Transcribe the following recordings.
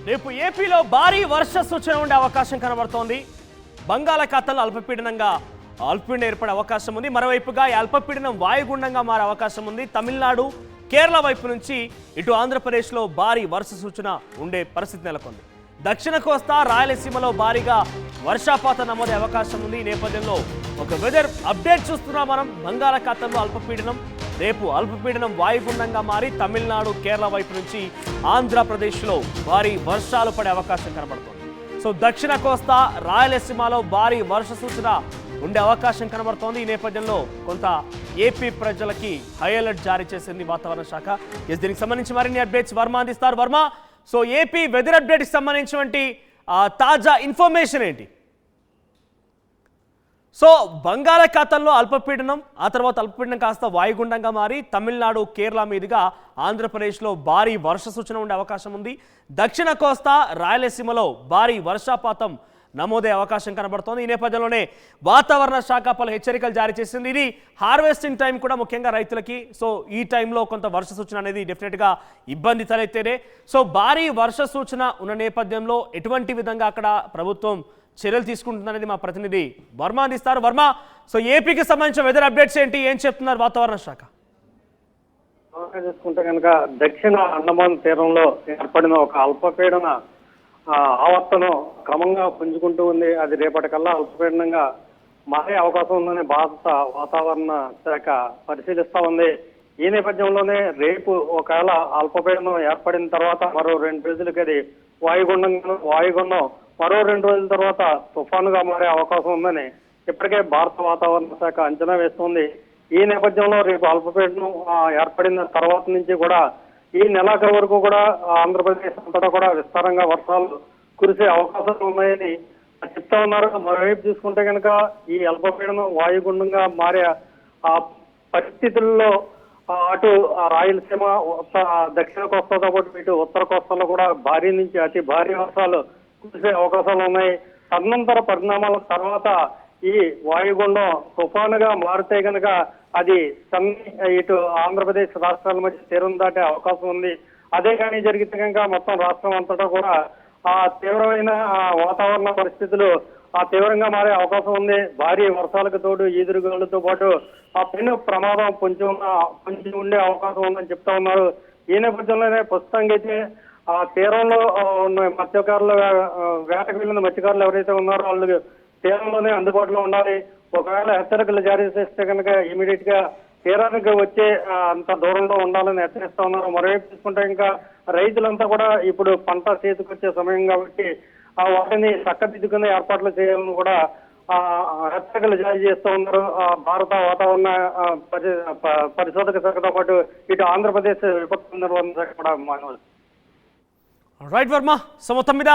రేపు ఏపీలో భారీ వర్ష సూచన ఉండే అవకాశం కనబడుతోంది. బంగాళాఖాతంలో అల్పపీడనం ఏర్పడే అవకాశం ఉంది. మరోవైపుగా ఈ అల్పపీడనం వాయుగుండంగా మారే అవకాశం ఉంది. తమిళనాడు, కేరళ వైపు నుంచి ఇటు ఆంధ్రప్రదేశ్లో భారీ వర్ష సూచన ఉండే పరిస్థితి నెలకొంది. దక్షిణ కోస్తా, రాయలసీమలో భారీగా వర్షపాతం నమోదే అవకాశం ఉంది. ఈ నేపథ్యంలో ఒక వెదర్ అప్డేట్ చూస్తున్నాం మనం. బంగాళాఖాతంలో రేపు అల్పపీడనం వాయుగుండంగా మారి తమిళనాడు, కేరళ వైపు నుంచి ఆంధ్రప్రదేశ్లో భారీ వర్షాలు పడే అవకాశం కనబడుతుంది. సో దక్షిణ కోస్తా, రాయలసీమలో భారీ వర్ష సూచన ఉండే అవకాశం కనబడుతోంది. ఈ నేపథ్యంలో కొంత ఏపీ ప్రజలకి హై అలర్ట్ జారీ చేసింది వాతావరణ శాఖ. దీనికి సంబంధించి మరిన్ని అప్డేట్స్ వర్మ అందిస్తారు. వర్మ, సో ఏపీ వెదర్ అప్డేట్కి సంబంధించినటువంటి తాజా ఇన్ఫర్మేషన్ ఏంటి? సో బంగాళాఖాతంలో అల్పపీడనం, ఆ తర్వాత అల్పపీడనం కాస్త వాయుగుండంగా మారి తమిళనాడు, కేరళ మీదుగా ఆంధ్రప్రదేశ్లో భారీ వర్ష సూచన ఉండే అవకాశం ఉంది. దక్షిణ కోస్తా, రాయలసీమలో భారీ వర్షపాతం నమోదే అవకాశం కనబడుతోంది. ఈ నేపథ్యంలోనే వాతావరణ శాఖ పలు హెచ్చరికలు జారీ చేసింది. ఇది హార్వెస్టింగ్ టైం కూడా ముఖ్యంగా రైతులకి. సో ఈ టైంలో కొంత వర్ష సూచన అనేది డెఫినెట్గా ఇబ్బంది తలెత్తేనే. సో భారీ వర్ష సూచన ఉన్న నేపథ్యంలో ఎటువంటి విధంగా అక్కడ ప్రభుత్వం చర్యలు తీసుకుంటుందనేది మా ప్రతినిధి వర్మ అందిస్తారు. వర్మ, సో ఏపీకి సంబంధించిన వెదర్ అప్డేట్స్ ఏంటి, ఏం చెప్తున్నారు వాతావరణ శాఖ? చూసుకుంటే కనుక దక్షిణ అండమాన్ తీరంలో ఏర్పడిన ఒక అల్పపీడన ఆవర్తనం క్రమంగా పుంజుకుంటూ ఉంది. అది రేపటికల్లా అల్పపీడనంగా మారే అవకాశం ఉందని భారత వాతావరణ శాఖ పరిశీలిస్తా ఉంది. ఈ నేపథ్యంలోనే రేపు ఒకవేళ అల్పపీడనం ఏర్పడిన తర్వాత మరో 2 రోజులకి అది వాయుగుండం మరో 2 రోజుల తర్వాత తుఫానుగా మారే అవకాశం ఉందని ఇప్పటికే భారత వాతావరణ శాఖ అంచనా వేస్తోంది. ఈ నేపథ్యంలో రేపు అల్పపీడనం ఏర్పడిన తర్వాత నుంచి కూడా ఈ నెలాఖరు వరకు కూడా ఆంధ్రప్రదేశ్ అంతటా కూడా విస్తారంగా వర్షాలు కురిసే అవకాశాలు ఉన్నాయని చెప్తా ఉన్నారు. మరోవైపు చూసుకుంటే కనుక ఈ అల్పపీడనం వాయుగుండంగా మారే పరిస్థితుల్లో అటు రాయలసీమ, దక్షిణ కోస్తాతో పాటు ఇటు ఉత్తర కోస్తాలో కూడా భారీ నుంచి అతి భారీ వర్షాలు కురిసే అవకాశాలు ఉన్నాయి. తదనంతర పరిణామాల తర్వాత ఈ వాయుగుండం తుఫానుగా మారితే కనుక అది ఇటు ఆంధ్రప్రదేశ్ రాష్ట్రాల మధ్య తీరం దాటే అవకాశం ఉంది. అదే కానీ జరిగితే కనుక మొత్తం రాష్ట్రం అంతటా కూడా తీవ్రమైన వాతావరణ పరిస్థితులు తీవ్రంగా మారే అవకాశం ఉంది. భారీ వర్షాలకు తోడు ఈదురుగాలులతో పాటు పెను ప్రమాదం పొంచి ఉండే అవకాశం ఉందని చెప్తా ఉన్నారు. ఈ నేపథ్యంలోనే ప్రస్తుతానికి అయితే తీరంలో ఉన్న మత్స్యకారులు, వేటకు వెళ్ళిన మత్స్యకారులు ఎవరైతే ఉన్నారో వాళ్ళు తీరంలోనే అందుబాటులో ఉండాలి. ఒకవేళ హెచ్చరికలు జారీ చేస్తే కనుక ఇమీడియట్ గా తీరానికి వచ్చే అంత దూరంలో ఉండాలని హెచ్చరిస్తా ఉన్నారు. మరోవైపు చూసుకుంటే ఇంకా రైతులంతా కూడా ఇప్పుడు పంట చేతికొచ్చే సమయం కాబట్టి వాటిని చక్కదిద్దుకునే ఏర్పాట్లు చేయాలని కూడా హెచ్చరికలు జారీ చేస్తూ ఉన్నారు. భారత వాతావరణ పరిశోధక శాఖతో పాటు ఇటు ఆంధ్రప్రదేశ్ విపత్తు నిర్వహణ శాఖ కూడా మానవచ్చు. రైట్ వర్మ, సో మొత్తం మీద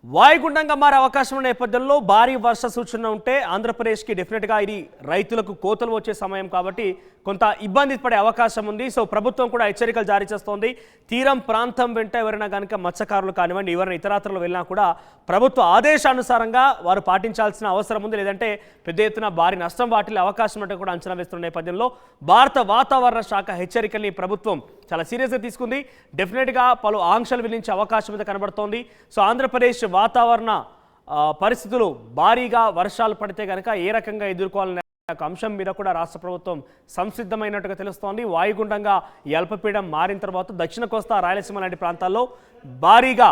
వాయుగుండంగా మారే అవకాశం ఉన్న నేపథ్యంలో భారీ వర్ష సూచన ఉంటే ఆంధ్రప్రదేశ్కి డెఫినెట్గా ఇది రైతులకు కోతలు వచ్చే సమయం కాబట్టి కొంత ఇబ్బంది పడే అవకాశం ఉంది. సో ప్రభుత్వం కూడా హెచ్చరికలు జారీ చేస్తోంది. తీరం ప్రాంతం వెంట ఎవరైనా కనుక మత్స్యకారులు కానివ్వండి, ఎవరైనా ఇతరాత్రులు వెళ్ళినా కూడా ప్రభుత్వ ఆదేశానుసారంగా వారు పాటించాల్సిన అవసరం ఉంది. లేదంటే పెద్ద ఎత్తున భారీ నష్టం వాటిల్లే అవకాశం అంటే కూడా అంచనా వేస్తున్న నేపథ్యంలో భారత వాతావరణ శాఖ హెచ్చరికల్ని ప్రభుత్వం చాలా సీరియస్గా తీసుకుంది. డెఫినెట్గా పలు ఆంక్షలు విధించే అవకాశం అయితే కనబడుతోంది. సో ఆంధ్రప్రదేశ్ వాతావరణ పరిస్థితులు భారీగా వర్షాలు పడితే కనుక ఏ రకంగా ఎదుర్కోవాలనే అంశం మీద కూడా రాష్ట్ర ప్రభుత్వం సంసిద్ధమైనట్టుగా తెలుస్తోంది. వాయుగుండంగా ఈ అల్పపీడనం మారిన తర్వాత దక్షిణ కోస్తా, రాయలసీమ లాంటి ప్రాంతాల్లో భారీగా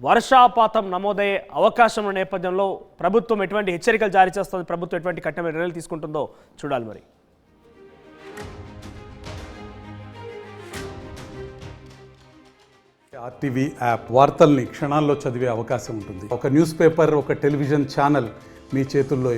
వర్షాపాతం నమోదయ్యే అవకాశం ఉన్న నేపథ్యంలో ప్రభుత్వం ఎటువంటి హెచ్చరికలు జారీ చేస్తోంది, ప్రభుత్వం ఎటువంటి కఠినమైన నిర్ణయాలు తీసుకుంటుందో చూడాలి. మరి ఆర్టీవీ యాప్ వార్తల్ని క్షణాల్లో చదివే అవకాశం ఉంటుంది. ఒక న్యూస్ పేపర్, ఒక టెలివిజన్ ఛానల్ మీ చేతుల్లో